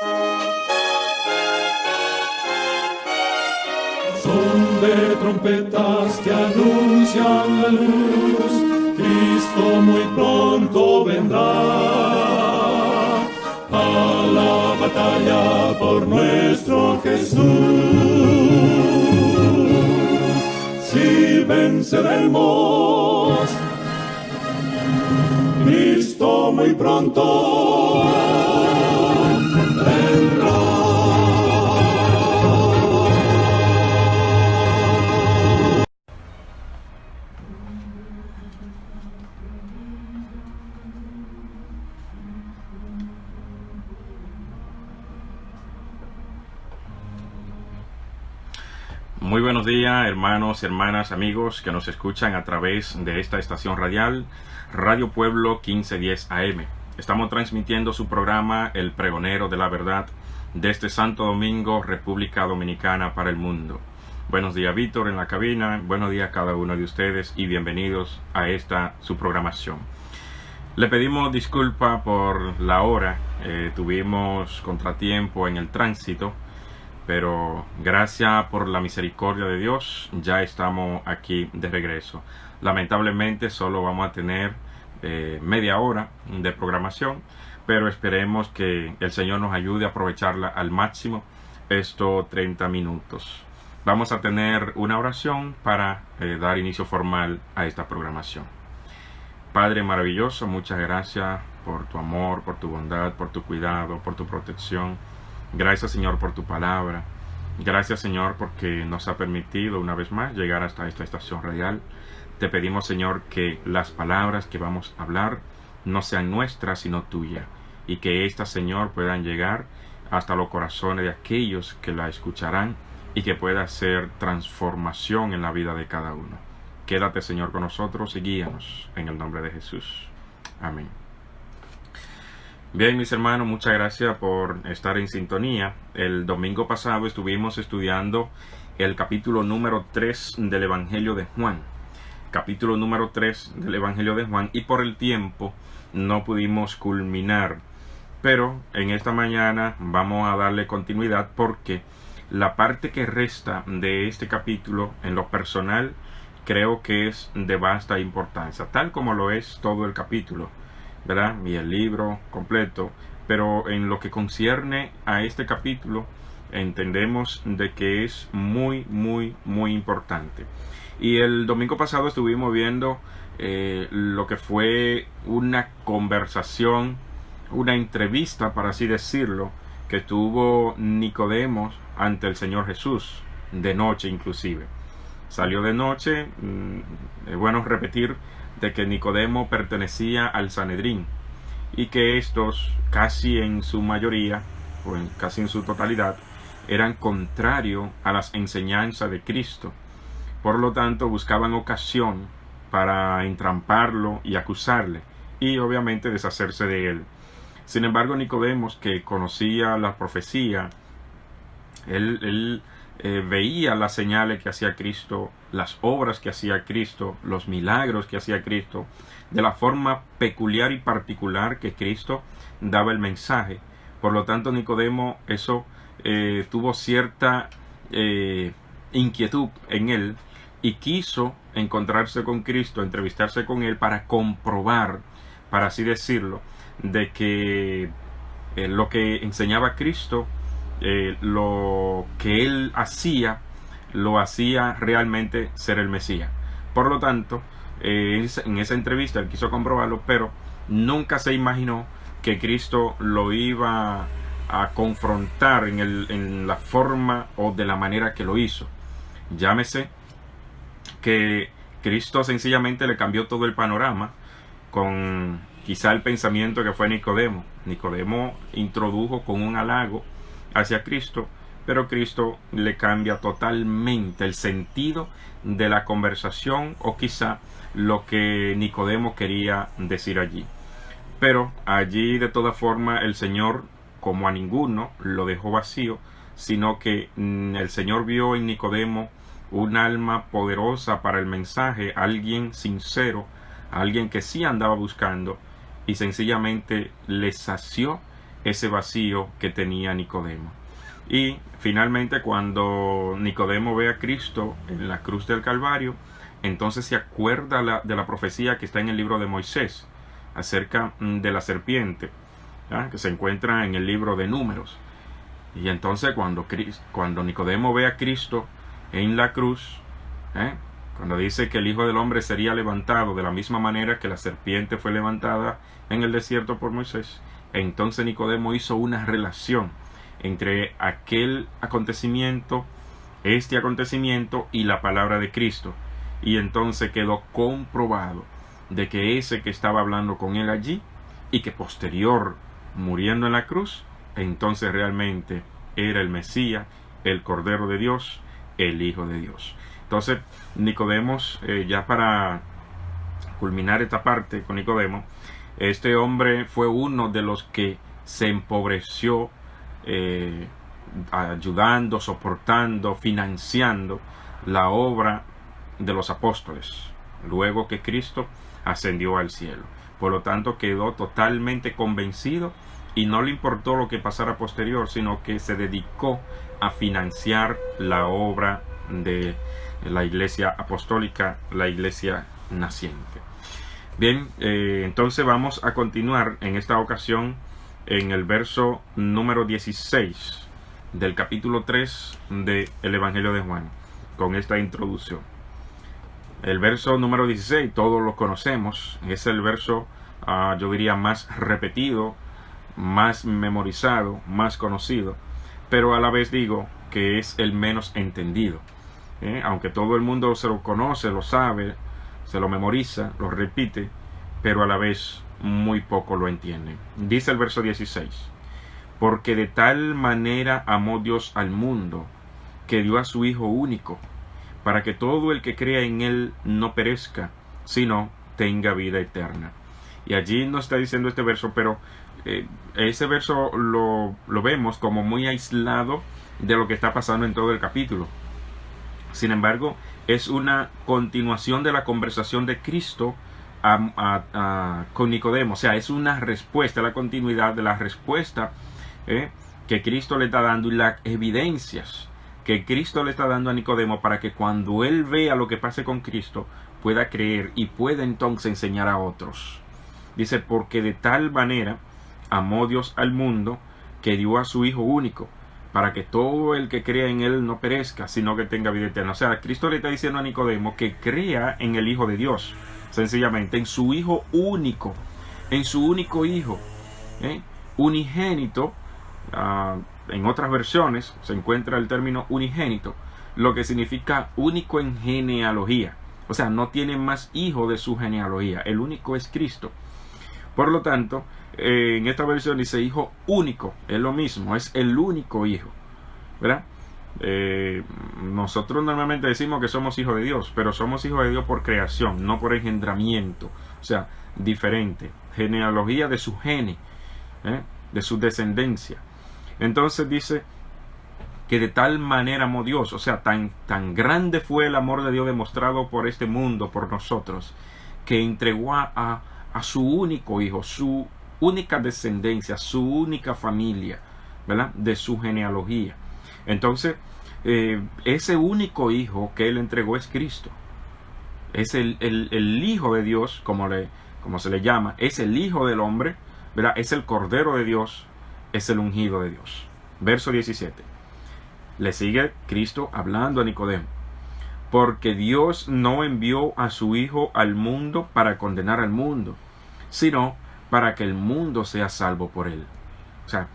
Son de trompetas que anuncian la luz, Cristo muy pronto vendrá a la batalla por nuestro Jesús. Si venceremos, Cristo muy pronto vendrá. Muy buenos días, hermanos, hermanas, amigos que nos escuchan a través de esta estación radial, Radio Pueblo 1510 AM. Estamos transmitiendo su programa El Pregonero de la Verdad desde Santo Domingo, República Dominicana, para el mundo. Buenos días, Víctor, en la cabina. Buenos días a cada uno de ustedes y bienvenidos a esta su programación. Le pedimos disculpa por la hora. Tuvimos contratiempo en el tránsito, pero gracias por la misericordia de Dios, ya estamos aquí de regreso. Lamentablemente solo vamos a tener media hora de programación, pero esperemos que el Señor nos ayude a aprovecharla al máximo estos 30 minutos. Vamos a tener una oración para dar inicio formal a esta programación. Padre maravilloso, muchas gracias por tu amor, por tu bondad, por tu cuidado, por tu protección. Gracias, Señor, por tu palabra. Gracias, Señor, porque nos ha permitido una vez más llegar hasta esta estación radial. Te pedimos, Señor, que las palabras que vamos a hablar no sean nuestras, sino tuyas, y que éstas, Señor, puedan llegar hasta los corazones de aquellos que la escucharán y que pueda hacer transformación en la vida de cada uno. Quédate, Señor, con nosotros y guíanos en el nombre de Jesús. Amén. Bien, mis hermanos, muchas gracias por estar en sintonía. El domingo pasado estuvimos estudiando el capítulo número 3 del Evangelio de Juan. Capítulo número 3 del Evangelio de Juan, y por el tiempo no pudimos culminar. Pero en esta mañana vamos a darle continuidad porque la parte que resta de este capítulo, en lo personal, creo que es de vasta importancia, tal como lo es todo el capítulo, ¿verdad? Y el libro completo, pero en lo que concierne a este capítulo entendemos de que es muy importante. Y el domingo pasado estuvimos viendo lo que fue una conversación, una entrevista, para así decirlo, que tuvo Nicodemo ante el Señor Jesús, de noche inclusive. Salió de noche. Es bueno repetir de que Nicodemo pertenecía al Sanedrín y que estos casi en su mayoría, o casi en su totalidad, eran contrarios a las enseñanzas de Cristo. Por lo tanto, buscaban ocasión para entramparlo y acusarle, y obviamente deshacerse de él. Sin embargo, Nicodemo, que conocía la profecía, él veía las señales que hacía Cristo, las obras que hacía Cristo, los milagros que hacía Cristo, de la forma peculiar y particular que Cristo daba el mensaje. Por lo tanto, Nicodemo, eso tuvo cierta inquietud en él y quiso encontrarse con Cristo, entrevistarse con él para comprobar, para así decirlo, de que lo que enseñaba Cristo, lo que él hacía, lo hacía realmente ser el Mesías. Por lo tanto, en esa entrevista él quiso comprobarlo, pero nunca se imaginó que Cristo lo iba a confrontar en la forma o de la manera que lo hizo. Llámese que Cristo sencillamente le cambió todo el panorama con quizá el pensamiento que fue Nicodemo. Nicodemo introdujo con un halago hacia Cristo, pero Cristo le cambia totalmente el sentido de la conversación, o quizá lo que Nicodemo quería decir allí. Pero allí, de todas formas, el Señor, como a ninguno, lo dejó vacío, sino que el Señor vio en Nicodemo un alma poderosa para el mensaje, alguien sincero, alguien que sí andaba buscando, y sencillamente le sació ese vacío que tenía Nicodemo. Y finalmente, cuando Nicodemo ve a Cristo en la cruz del Calvario, entonces se acuerda de la profecía que está en el libro de Moisés acerca de la serpiente, que se encuentra en el libro de Números. Y entonces cuando Nicodemo ve a Cristo en la cruz, cuando dice que el Hijo del Hombre sería levantado de la misma manera que la serpiente fue levantada en el desierto por Moisés, entonces Nicodemo hizo una relación entre aquel acontecimiento, este acontecimiento y la palabra de Cristo. Y entonces quedó comprobado de que ese que estaba hablando con él allí y que posterior muriendo en la cruz, entonces realmente era el Mesías, el Cordero de Dios, el Hijo de Dios. Entonces Nicodemo, ya para culminar esta parte con Nicodemo, este hombre fue uno de los que se empobreció, ayudando, soportando, financiando la obra de los apóstoles luego que Cristo ascendió al cielo. Por lo tanto, quedó totalmente convencido y no le importó lo que pasara posterior, sino que se dedicó a financiar la obra de la iglesia apostólica, la iglesia naciente. Bien, entonces vamos a continuar en esta ocasión en el verso número 16 del capítulo 3 del Evangelio de Juan, con esta introducción. El verso número 16, todos lo conocemos, es el verso, yo diría, más repetido, más memorizado, más conocido, pero a la vez digo que es el menos entendido. Aunque todo el mundo se lo conoce, lo sabe, se lo memoriza, lo repite, pero a la vez muy poco lo entienden. Dice el verso 16: porque de tal manera amó Dios al mundo, que dio a su Hijo único, para que todo el que crea en Él no perezca, sino tenga vida eterna. Y allí nos está diciendo este verso, pero ese verso lo vemos como muy aislado de lo que está pasando en todo el capítulo. Sin embargo, es una continuación de la conversación de Cristo con Nicodemo. O sea, es una respuesta, la continuidad de la respuesta que Cristo le está dando y las evidencias que Cristo le está dando a Nicodemo para que cuando él vea lo que pase con Cristo pueda creer y pueda entonces enseñar a otros. Dice, porque de tal manera amó Dios al mundo que dio a su Hijo único, para que todo el que crea en Él no perezca, sino que tenga vida eterna. O sea, Cristo le está diciendo a Nicodemo que crea en el Hijo de Dios, sencillamente, en su Hijo único, en su único Hijo, unigénito. En otras versiones se encuentra el término unigénito, lo que significa único en genealogía. O sea, no tiene más hijo de su genealogía, el único es Cristo. Por lo tanto, en esta versión dice hijo único, es lo mismo, es el único hijo, ¿verdad? Nosotros normalmente decimos que somos hijos de Dios, pero somos hijos de Dios por creación, no por engendramiento. O sea, diferente, genealogía de su gene, de su descendencia. Entonces dice que de tal manera amó Dios, o sea, tan grande fue el amor de Dios demostrado por este mundo, por nosotros, que entregó a su único hijo, su única descendencia, su única familia, ¿verdad? De su genealogía. Entonces, ese único hijo que él entregó es Cristo. Es el Hijo de Dios, como se le llama, es el Hijo del hombre, ¿verdad? Es el Cordero de Dios, es el ungido de Dios. Verso 17. Le sigue Cristo hablando a Nicodemo. Porque Dios no envió a su Hijo al mundo para condenar al mundo, sino para que el mundo sea salvo por él. O sea,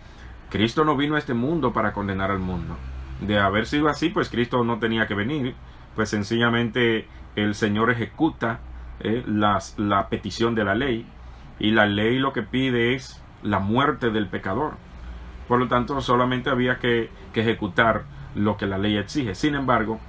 Cristo no vino a este mundo para condenar al mundo. De haber sido así, pues Cristo no tenía que venir. Pues sencillamente el Señor ejecuta la petición de la ley. Y la ley lo que pide es la muerte del pecador. Por lo tanto, solamente había que ejecutar lo que la ley exige. Sin embargo,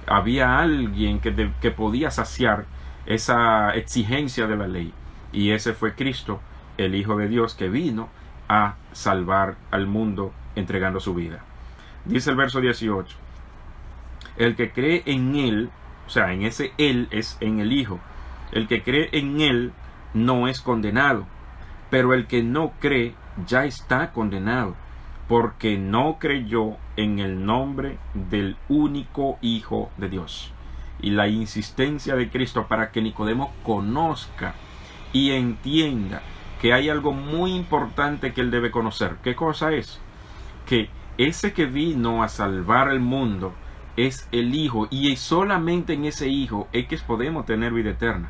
había alguien que podía saciar esa exigencia de la ley. Y ese fue Cristo, el Hijo de Dios, que vino a salvar al mundo entregando su vida. Dice el verso 18. El que cree en Él, o sea, en ese Él es en el Hijo. El que cree en Él no es condenado, pero el que no cree ya está condenado, porque no creyó en el nombre del único Hijo de Dios. Y la insistencia de Cristo para que Nicodemo conozca y entienda que hay algo muy importante que él debe conocer. ¿Qué cosa es? Que ese que vino a salvar el mundo es el Hijo, y solamente en ese Hijo es que podemos tener vida eterna.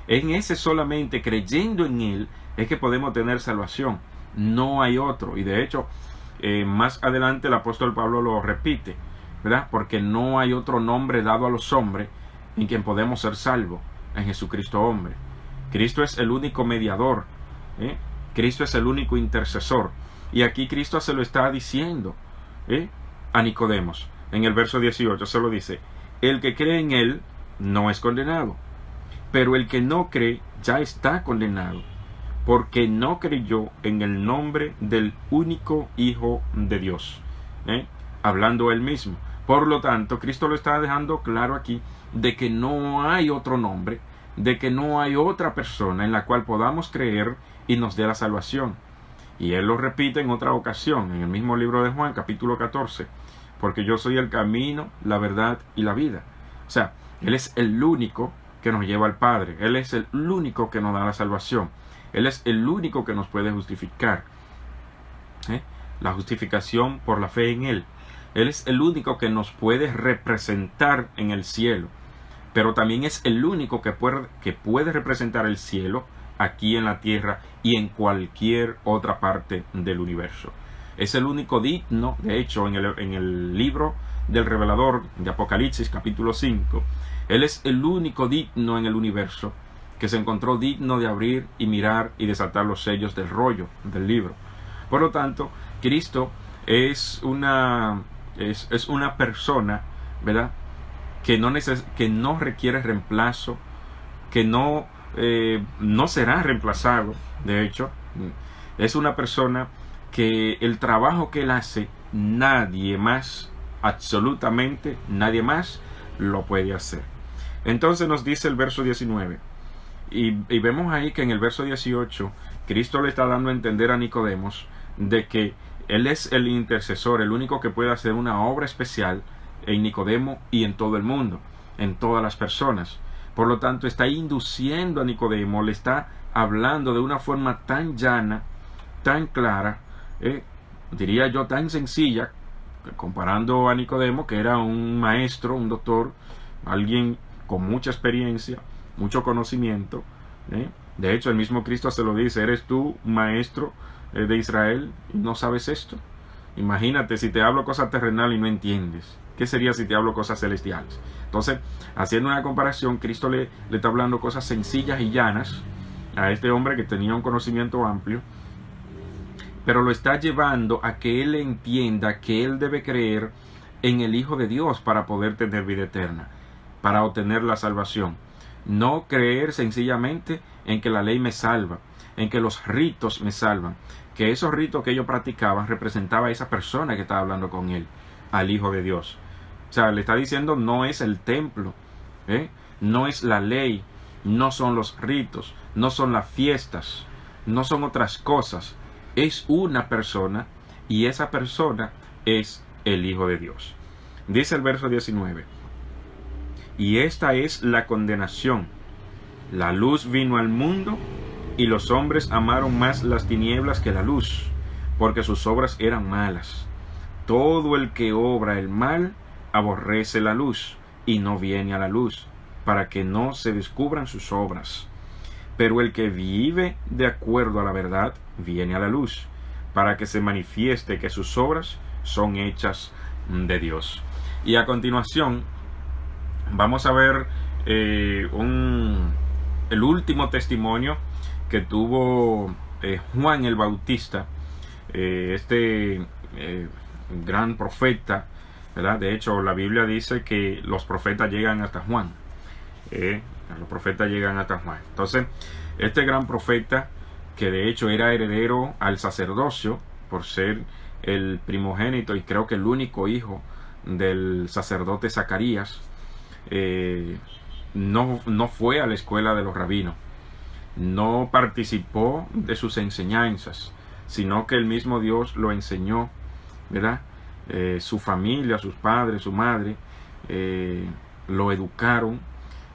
En ese solamente, creyendo en Él, es que podemos tener salvación. No hay otro. Y de hecho, más adelante el apóstol Pablo lo repite, ¿verdad? Porque no hay otro nombre dado a los hombres en quien podemos ser salvos, en Jesucristo hombre. Cristo es el único mediador, Cristo es el único intercesor. Y aquí Cristo se lo está diciendo a Nicodemos. En el verso 18 se lo dice: el que cree en Él no es condenado, pero el que no cree ya está condenado, porque no creyó en el nombre del único Hijo de Dios. Hablando él mismo. Por lo tanto, Cristo lo está dejando claro aquí de que no hay otro nombre, de que no hay otra persona en la cual podamos creer y nos dé la salvación. Y él lo repite en otra ocasión, en el mismo libro de Juan, capítulo 14, porque yo soy el camino, la verdad y la vida. O sea, Él es el único que nos lleva al Padre. Él es el único que nos da la salvación. Él es el único que nos puede justificar. La justificación por la fe en Él. Él es el único que nos puede representar en el cielo. Pero también es el único que puede representar el cielo aquí en la tierra y en cualquier otra parte del universo. Es el único digno. De hecho, en el libro del revelador de Apocalipsis capítulo 5, Él es el único digno en el universo que se encontró digno de abrir y mirar y desatar los sellos del rollo del libro. Por lo tanto, Cristo es una persona, ¿verdad?, que no requiere reemplazo, que no será reemplazado. De hecho, es una persona que el trabajo que él hace, nadie más, absolutamente nadie más, lo puede hacer. Entonces nos dice el verso 19, y vemos ahí que en el verso 18, Cristo le está dando a entender a Nicodemos de que Él es el intercesor, el único que puede hacer una obra especial en Nicodemo y en todo el mundo, en todas las personas. Por lo tanto, está induciendo a Nicodemo, le está hablando de una forma tan llana, tan clara, diría yo tan sencilla, comparando a Nicodemo, que era un maestro, un doctor, alguien con mucha experiencia, mucho conocimiento. De hecho, el mismo Cristo se lo dice: ¿eres tú maestro de Israel y no sabes esto? Imagínate si te hablo cosas terrenales y no entiendes. ¿Qué sería si te hablo cosas celestiales? Entonces, haciendo una comparación, Cristo le está hablando cosas sencillas y llanas a este hombre que tenía un conocimiento amplio, pero lo está llevando a que él entienda que él debe creer en el Hijo de Dios para poder tener vida eterna, para obtener la salvación. No creer sencillamente en que la ley me salva, en que los ritos me salvan, que esos ritos que ellos practicaban representaba a esa persona que estaba hablando con él, al Hijo de Dios. O sea, le está diciendo: no es el templo, no es la ley, no son los ritos, no son las fiestas, no son otras cosas. Es una persona, y esa persona es el Hijo de Dios. Dice el verso 19: y esta es la condenación. La luz vino al mundo, y los hombres amaron más las tinieblas que la luz, porque sus obras eran malas. Todo el que obra el mal aborrece la luz, y no viene a la luz, para que no se descubran sus obras. Pero el que vive de acuerdo a la verdad viene a la luz, para que se manifieste que sus obras son hechas de Dios. Y a continuación vamos a ver el último testimonio que tuvo Juan el Bautista, gran profeta, ¿verdad? De hecho, la Biblia dice que los profetas llegan hasta Juan. Los profetas llegan hasta Juan. Entonces, este gran profeta, que de hecho era heredero al sacerdocio por ser el primogénito y creo que el único hijo del sacerdote Zacarías, no fue a la escuela de los rabinos, no participó de sus enseñanzas, sino que el mismo Dios lo enseñó, ¿verdad? Su familia, sus padres, su madre, lo educaron,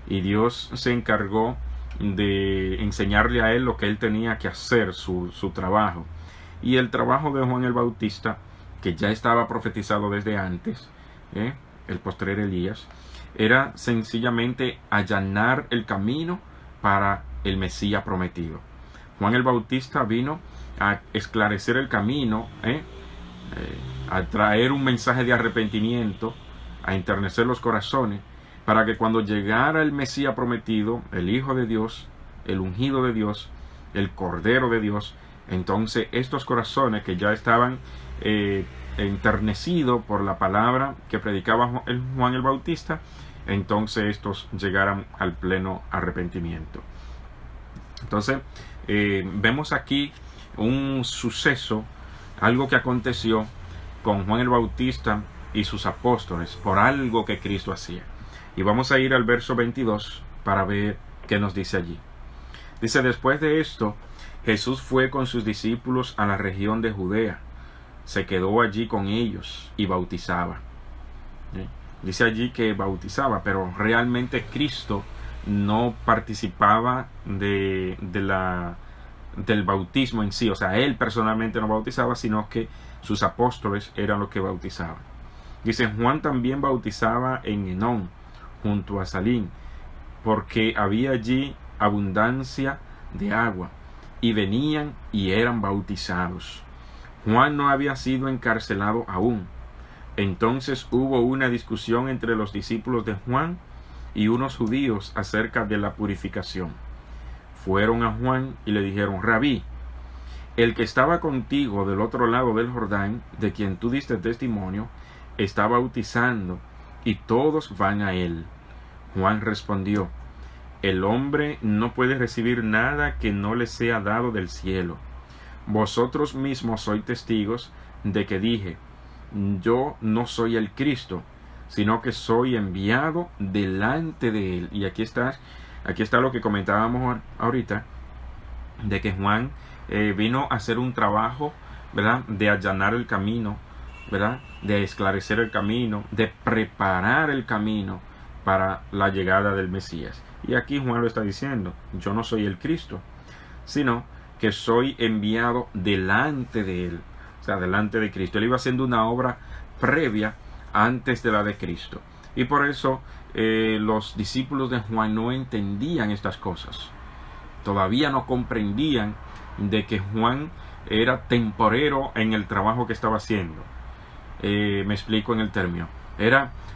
y Dios se encargó de enseñarle a él lo que él tenía que hacer, su trabajo. Y el trabajo de Juan el Bautista, que ya estaba profetizado desde antes, el postrer Elías, era sencillamente allanar el camino para el Mesías prometido. Juan el Bautista vino a esclarecer el camino, a traer un mensaje de arrepentimiento, a enternecer los corazones, para que cuando llegara el Mesías prometido, el Hijo de Dios, el ungido de Dios, el Cordero de Dios, entonces estos corazones que ya estaban enternecidos por la palabra que predicaba Juan el Bautista, entonces estos llegaran al pleno arrepentimiento. Entonces vemos aquí un suceso, algo que aconteció con Juan el Bautista y sus apóstoles por algo que Cristo hacía. Y vamos a ir al verso 22 para ver qué nos dice allí. Dice: después de esto, Jesús fue con sus discípulos a la región de Judea. Se quedó allí con ellos y bautizaba. Dice allí que bautizaba, pero realmente Cristo no participaba del bautismo en sí. O sea, él personalmente no bautizaba, sino que sus apóstoles eran los que bautizaban. Dice: Juan también bautizaba en Enón, junto a Salín, porque había allí abundancia de agua, y venían y eran bautizados. Juan no había sido encarcelado aún. Entonces hubo una discusión entre los discípulos de Juan y unos judíos acerca de la purificación. Fueron a Juan y le dijeron: Rabí, el que estaba contigo del otro lado del Jordán, de quien tú diste testimonio, está bautizando, y todos van a él. Juan respondió: el hombre no puede recibir nada que no le sea dado del cielo. Vosotros mismos sois testigos de que dije: yo no soy el Cristo, sino que soy enviado delante de él. Y aquí está lo que comentábamos ahorita, de que Juan vino a hacer un trabajo, ¿verdad?, de allanar el camino, ¿verdad?, de esclarecer el camino, de preparar el camino para la llegada del Mesías. Y aquí Juan lo está diciendo: yo no soy el Cristo, sino que soy enviado delante de él, o sea, delante de Cristo. Él iba haciendo una obra previa antes de la de Cristo. Y por eso los discípulos de Juan no entendían estas cosas. Todavía no comprendían de que Juan era temporero en el trabajo que estaba haciendo. Me explico en el término.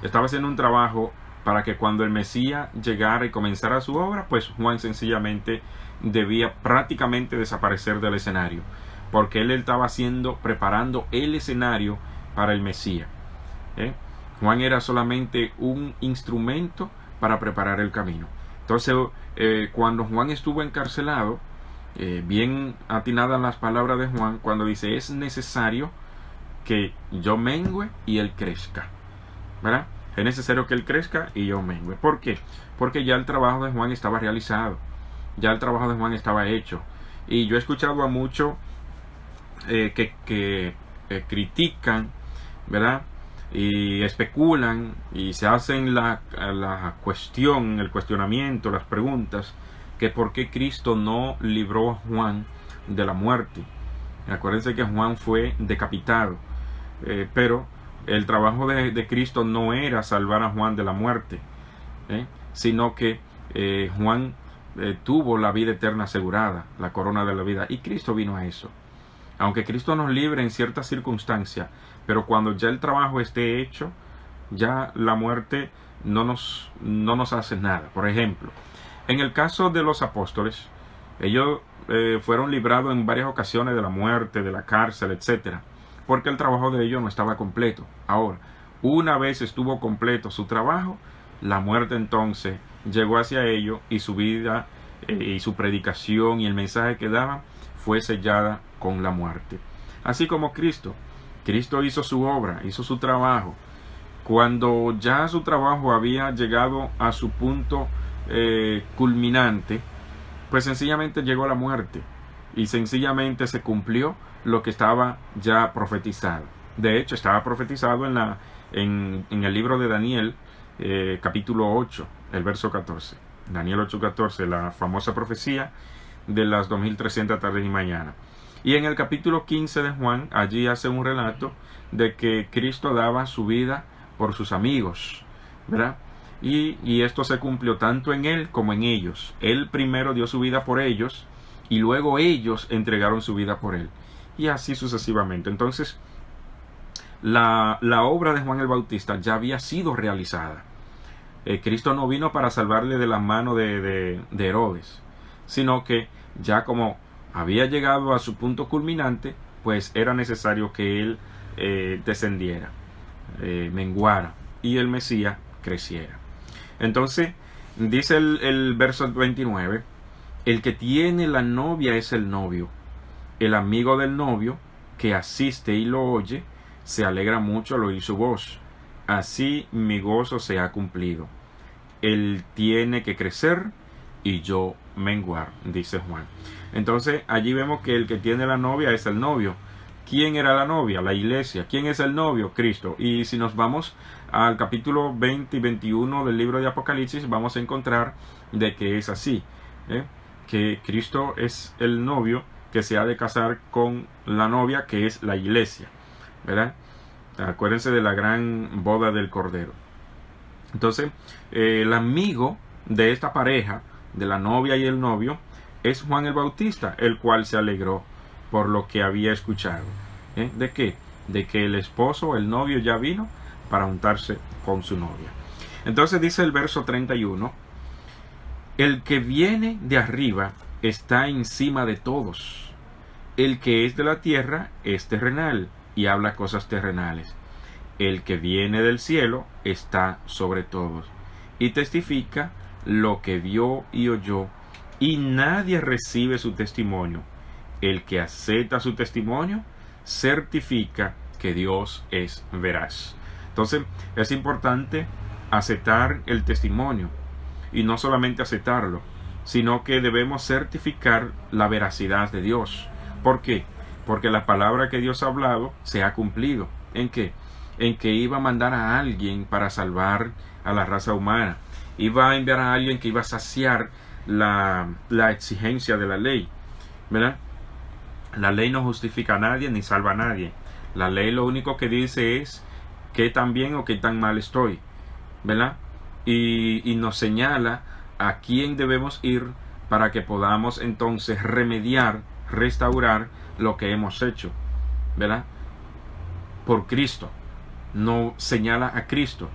Estaba haciendo un trabajo para que cuando el Mesías llegara y comenzara su obra, pues Juan sencillamente debía prácticamente desaparecer del escenario, porque él estaba preparando el escenario para el Mesías. Juan era solamente un instrumento para preparar el camino. Entonces, cuando Juan estuvo encarcelado, bien atinadas las palabras de Juan cuando dice: es necesario que yo mengüe y él crezca, ¿verdad? Es necesario que él crezca y yo mengüe. ¿Por qué? Porque ya el trabajo de Juan estaba realizado, ya el trabajo de Juan estaba hecho. Y yo he escuchado a muchos que critican, ¿verdad?, y especulan y se hacen el cuestionamiento, las preguntas, que por qué Cristo no libró a Juan de la muerte. Acuérdense que Juan fue decapitado, pero el trabajo de Cristo no era salvar a Juan de la muerte, sino que Juan tuvo la vida eterna asegurada, la corona de la vida, y Cristo vino a eso. Aunque Cristo nos libre en ciertas circunstancias, pero cuando ya el trabajo esté hecho, ya la muerte no nos hace nada. Por ejemplo, en el caso de los apóstoles, ellos fueron librados en varias ocasiones de la muerte, de la cárcel, etcétera, porque el trabajo de ellos no estaba completo. Ahora, una vez estuvo completo su trabajo, la muerte entonces llegó hacia ellos, y su vida y su predicación y el mensaje que daban fue sellada con la muerte. Así como Cristo hizo su obra, hizo su trabajo. Cuando ya su trabajo había llegado a su punto culminante, pues sencillamente llegó la muerte, y sencillamente se cumplió lo que estaba ya profetizado. De hecho, estaba profetizado en el libro de Daniel, capítulo 8, el verso 14. Daniel 8:14, la famosa profecía de las 2300 tardes y mañanas. Y en el capítulo 15 de Juan, allí hace un relato de que Cristo daba su vida por sus amigos, ¿verdad? Y esto se cumplió tanto en él como en ellos. Él primero dio su vida por ellos y luego ellos entregaron su vida por él. Y así sucesivamente. Entonces, la obra de Juan el Bautista ya había sido realizada. Cristo no vino para salvarle de la mano de Herodes, sino que ya como había llegado a su punto culminante, pues era necesario que él descendiera, menguara, y el Mesías creciera. Entonces, dice el verso 29, el que tiene la novia es el novio. El amigo del novio, que asiste y lo oye, se alegra mucho al oír su voz. Así mi gozo se ha cumplido. Él tiene que crecer y yo menguar, dice Juan. Entonces, allí vemos que el que tiene la novia es el novio. ¿Quién era la novia? La iglesia. ¿Quién es el novio? Cristo. Y si nos vamos al capítulo 20 y 21 del libro de Apocalipsis, vamos a encontrar de que es así, que Cristo es el novio que se ha de casar con la novia, que es la iglesia, ¿verdad? Acuérdense de la gran boda del Cordero. Entonces, el amigo de esta pareja, de la novia y el novio, es Juan el Bautista, el cual se alegró por lo que había escuchado. ¿De qué? De que el esposo, el novio, ya vino para untarse con su novia. Entonces dice el verso 31, el que viene de arriba está encima de todos. El que es de la tierra es terrenal y habla cosas terrenales. El que viene del cielo está sobre todos y testifica lo que vio y oyó, y nadie recibe su testimonio. El que acepta su testimonio certifica que Dios es veraz. Entonces es importante aceptar el testimonio, y no solamente aceptarlo, sino que debemos certificar la veracidad de Dios. ¿Por qué? Porque la palabra que Dios ha hablado se ha cumplido. ¿En qué? En que iba a mandar a alguien para salvar a la raza humana. Iba a enviar a alguien que iba a saciar la exigencia de la ley, ¿verdad? La ley no justifica a nadie ni salva a nadie. La ley lo único que dice es qué tan bien o qué tan mal estoy, ¿verdad? Y nos señala a quién debemos ir para que podamos entonces remediar, restaurar lo que hemos hecho, ¿verdad? Por Cristo. Nos señala a Cristo.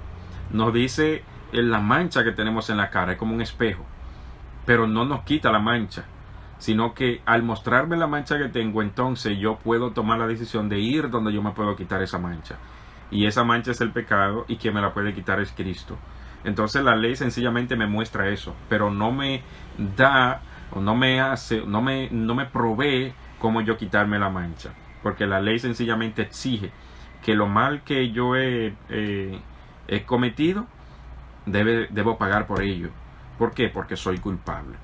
Nos dice la mancha que tenemos en la cara, es como un espejo, pero no nos quita la mancha, sino que al mostrarme la mancha que tengo, entonces yo puedo tomar la decisión de ir donde yo me puedo quitar esa mancha. Y esa mancha es el pecado, y quien me la puede quitar es Cristo. Entonces la ley sencillamente me muestra eso, pero no me da o no me provee cómo yo quitarme la mancha, porque la ley sencillamente exige que lo mal que yo he cometido debo pagar por ello. ¿Por qué? Porque soy culpable.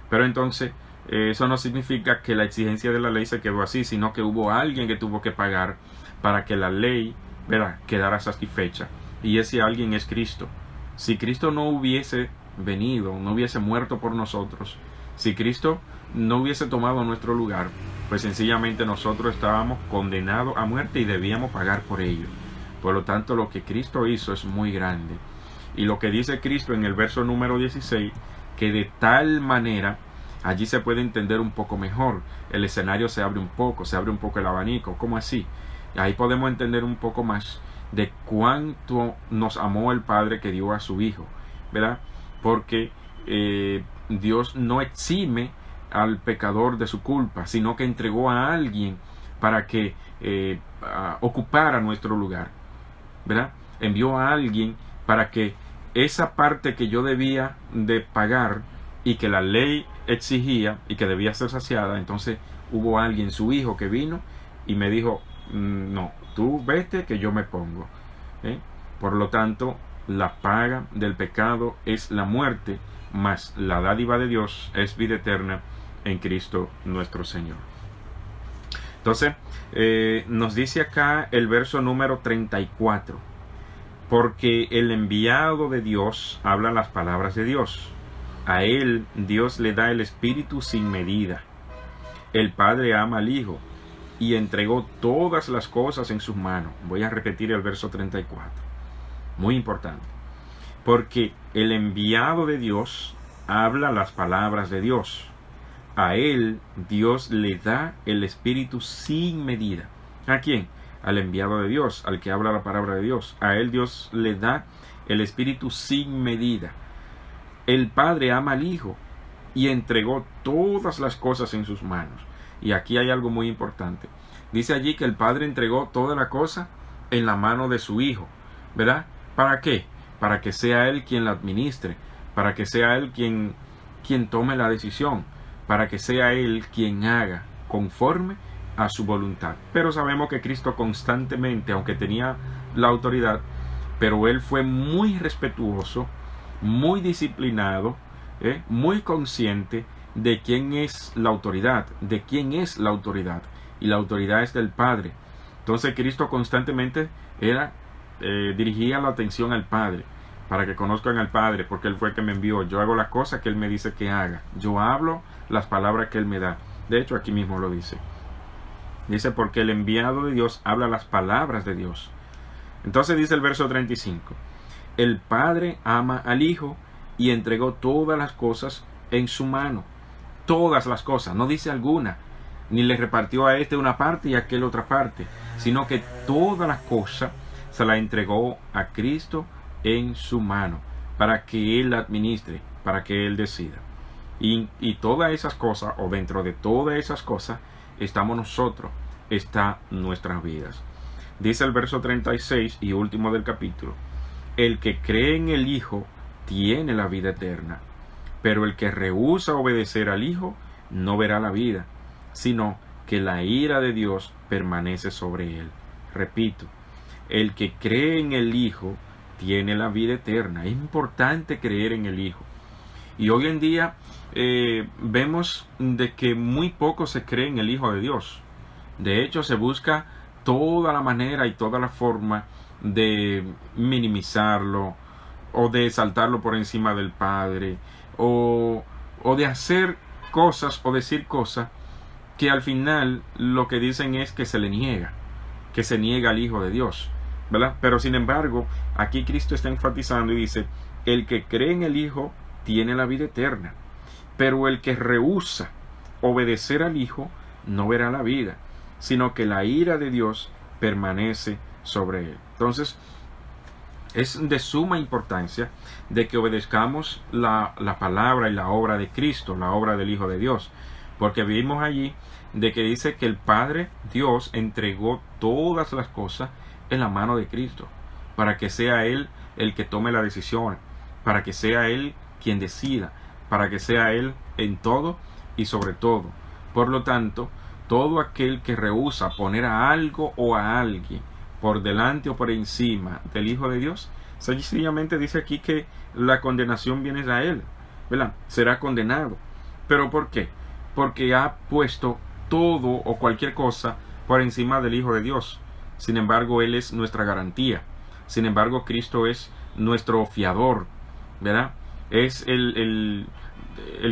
Pero entonces eso no significa que la exigencia de la ley se quedó así, sino que hubo alguien que tuvo que pagar para que la ley, ¿verdad?, quedara satisfecha, y ese alguien es Cristo. Si Cristo no hubiese venido, no hubiese muerto por nosotros, si Cristo no hubiese tomado nuestro lugar, pues sencillamente nosotros estábamos condenados a muerte y debíamos pagar por ello. Por lo tanto, lo que Cristo hizo es muy grande. Y lo que dice Cristo en el verso número 16, que de tal manera, allí se puede entender un poco mejor. El escenario se abre un poco el abanico. ¿Cómo así? Ahí podemos entender un poco más de cuánto nos amó el Padre que dio a su Hijo, ¿verdad? Porque Dios no exime al pecador de su culpa, sino que entregó a alguien para que ocupara nuestro lugar, ¿verdad? Envió a alguien para que esa parte que yo debía de pagar y que la ley exigía y que debía ser saciada, entonces hubo alguien, su Hijo, que vino y me dijo, no, tú vete que yo me pongo. Por lo tanto, la paga del pecado es la muerte, mas la dádiva de Dios es vida eterna en Cristo nuestro Señor. Entonces, Nos dice acá el verso número 34, porque el enviado de Dios habla las palabras de Dios. A él Dios le da el Espíritu sin medida. El Padre ama al Hijo y entregó todas las cosas en sus manos. Voy a repetir el verso 34. Muy importante. Porque el enviado de Dios habla las palabras de Dios. A él Dios le da el Espíritu sin medida. ¿A quién? Al enviado de Dios, al que habla la palabra de Dios. A él Dios le da el Espíritu sin medida. El Padre ama al Hijo y entregó todas las cosas en sus manos. Y aquí hay algo muy importante. Dice allí que el Padre entregó toda la cosa en la mano de su Hijo, ¿verdad? ¿Para qué? Para que sea Él quien la administre, para que sea Él quien tome la decisión, para que sea Él quien haga conforme a su voluntad. Pero sabemos que Cristo constantemente, aunque tenía la autoridad, pero Él fue muy respetuoso, muy disciplinado, muy consciente de quién es la autoridad, de quién es la autoridad. Y la autoridad es del Padre. Entonces Cristo constantemente dirigía la atención al Padre, para que conozcan al Padre, porque Él fue el que me envió. Yo hago las cosas que Él me dice que haga. Yo hablo las palabras que Él me da. De hecho, aquí mismo lo dice. Dice, porque el enviado de Dios habla las palabras de Dios. Entonces dice el verso 35. El Padre ama al Hijo y entregó todas las cosas en su mano. Todas las cosas, no dice alguna. Ni le repartió a este una parte y a aquel otra parte, sino que todas las cosas se la entregó a Cristo en su mano, para que Él la administre, para que Él decida. Y todas esas cosas, o dentro de todas esas cosas, estamos nosotros, está nuestras vidas. Dice el verso 36 y último del capítulo: el que cree en el Hijo tiene la vida eterna, pero el que rehúsa obedecer al Hijo no verá la vida, sino que la ira de Dios permanece sobre él. Repito, el que cree en el Hijo tiene la vida eterna. Es importante creer en el Hijo. Y hoy en día vemos de que muy poco se cree en el Hijo de Dios. De hecho, se busca toda la manera y toda la forma de minimizarlo, o de exaltarlo por encima del Padre, o de hacer cosas o decir cosas que al final lo que dicen es que se le niega, que se niega al Hijo de Dios, ¿verdad? Pero sin embargo, aquí Cristo está enfatizando y dice: el que cree en el Hijo tiene la vida eterna, pero el que rehúsa obedecer al Hijo no verá la vida, sino que la ira de Dios permanece sobre él. Entonces, es de suma importancia de que obedezcamos la palabra y la obra de Cristo, la obra del Hijo de Dios, porque vimos allí de que dice que el Padre Dios entregó todas las cosas en la mano de Cristo, para que sea Él el que tome la decisión, para que sea Él quien decida, para que sea Él en todo y sobre todo. Por lo tanto, todo aquel que rehúsa poner a algo o a alguien por delante o por encima del Hijo de Dios, sencillamente dice aquí que la condenación viene a él, ¿verdad? Será condenado. ¿Pero por qué? Porque ha puesto todo o cualquier cosa por encima del Hijo de Dios. Sin embargo, Él es nuestra garantía. Sin embargo, Cristo es nuestro fiador, ¿verdad? Es el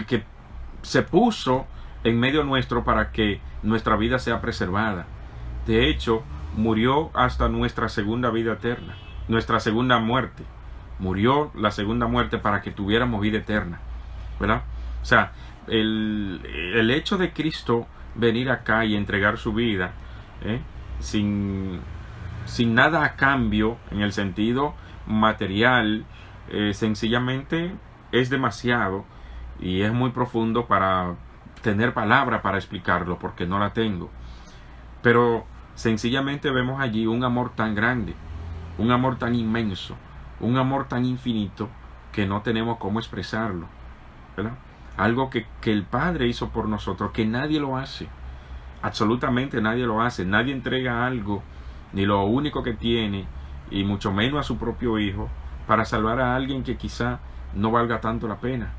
que se puso en medio nuestro para que nuestra vida sea preservada. De hecho, murió hasta nuestra segunda vida eterna, nuestra segunda muerte. Murió la segunda muerte para que tuviéramos vida eterna, ¿verdad? O sea, el hecho de Cristo venir acá y entregar su vida sin nada a cambio en el sentido material, sencillamente es demasiado y es muy profundo para tener palabra para explicarlo, porque no la tengo. Pero sencillamente vemos allí un amor tan grande, un amor tan inmenso, un amor tan infinito que no tenemos cómo expresarlo, ¿verdad? Algo que el Padre hizo por nosotros, que nadie lo hace, absolutamente nadie lo hace. Nadie entrega algo, ni lo único que tiene, y mucho menos a su propio Hijo, para salvar a alguien que quizá no valga tanto la pena,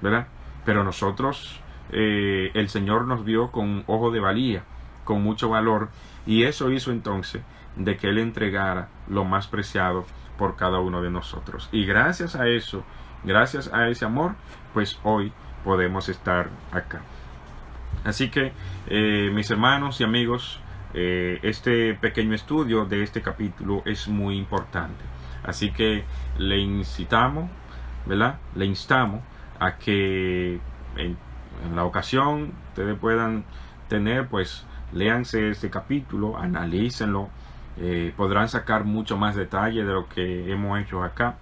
¿verdad? Pero nosotros, el Señor nos vio con ojo de valía, con mucho valor, y eso hizo entonces de que Él entregara lo más preciado por cada uno de nosotros. Y gracias a eso, gracias a ese amor, pues hoy podemos estar acá. Así que, mis hermanos y amigos, este pequeño estudio de este capítulo es muy importante. Así que le incitamos, ¿verdad? Le instamos a que en la ocasión ustedes puedan tener, pues, léanse este capítulo, analícenlo, podrán sacar mucho más detalle de lo que hemos hecho acá.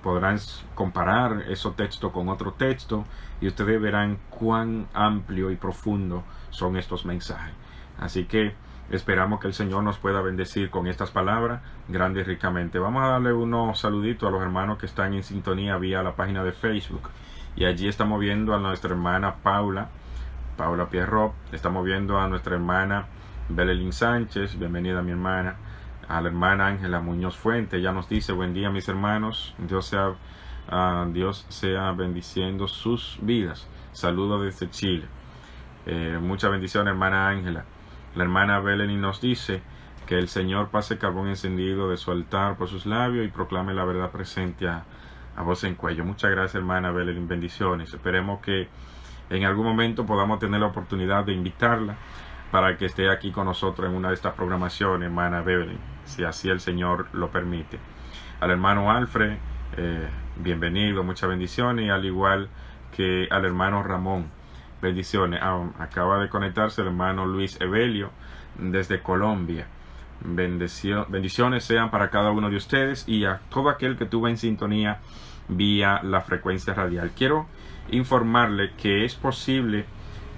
Podrán comparar esos textos con otro texto y ustedes verán cuán amplio y profundo son estos mensajes. Así que esperamos que el Señor nos pueda bendecir con estas palabras grande y ricamente. Vamos a darle unos saluditos a los hermanos que están en sintonía vía la página de Facebook, y allí estamos viendo a nuestra hermana Paula Pierrot, estamos viendo a nuestra hermana Belelín Sánchez, bienvenida mi hermana, a la hermana Ángela Muñoz Fuente. Ella nos dice: buen día mis hermanos, Dios sea bendiciendo sus vidas, saludos desde Chile. Mucha bendición, hermana Ángela. La hermana Belelín nos dice que el Señor pase carbón encendido de su altar por sus labios y proclame la verdad presente a voz en cuello. Muchas gracias, hermana Belelín, bendiciones. Esperemos que en algún momento podamos tener la oportunidad de invitarla para que esté aquí con nosotros en una de estas programaciones, hermana Belelín, si así el Señor lo permite. Al hermano Alfred, bienvenido, muchas bendiciones, y al igual que al hermano Ramón, bendiciones. Acaba de conectarse el hermano Luis Evelio desde Colombia. Bendiciones sean para cada uno de ustedes y a todo aquel que estuvo en sintonía vía la frecuencia radial. Quiero informarle que es posible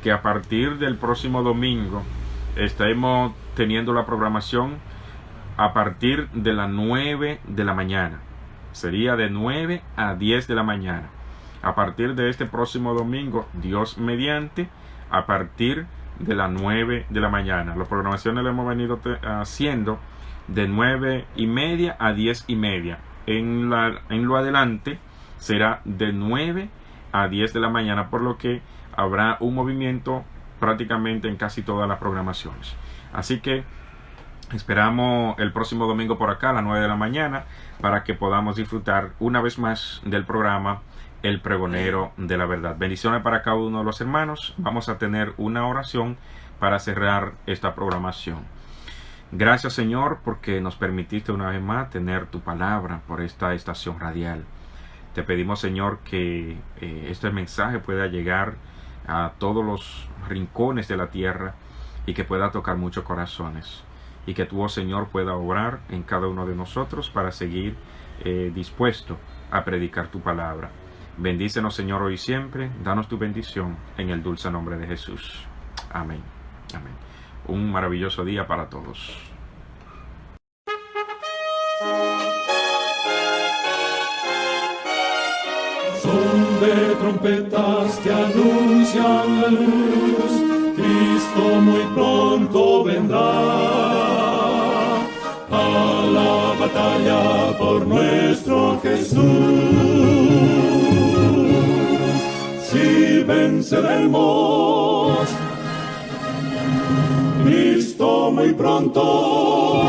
que a partir del próximo domingo estemos teniendo la programación a partir de las 9 de la mañana. Sería de 9 a 10 de la mañana. A partir de este próximo domingo, Dios mediante, a partir de las 9 de la mañana. Las programaciones las hemos venido haciendo de 9:30 a 10:30. En lo adelante será de 9 a 10 de la mañana, por lo que habrá un movimiento prácticamente en casi todas las programaciones. Así que esperamos el próximo domingo por acá a las 9 de la mañana para que podamos disfrutar una vez más del programa El Pregonero de la Verdad. Bendiciones para cada uno de los hermanos. Vamos a tener una oración para cerrar esta programación. Gracias, Señor, porque nos permitiste una vez más tener tu palabra por esta estación radial. Te pedimos, Señor, que este mensaje pueda llegar a todos los rincones de la tierra y que pueda tocar muchos corazones. Y que tú, oh Señor, pueda obrar en cada uno de nosotros para seguir dispuesto a predicar tu palabra. Bendícenos, Señor, hoy y siempre. Danos tu bendición en el dulce nombre de Jesús. Amén. Amén. Un maravilloso día para todos. Son de trompetas que anuncian la luz, Cristo muy pronto vendrá. A la batalla por nuestro Jesús, si venceremos, Cristo muy pronto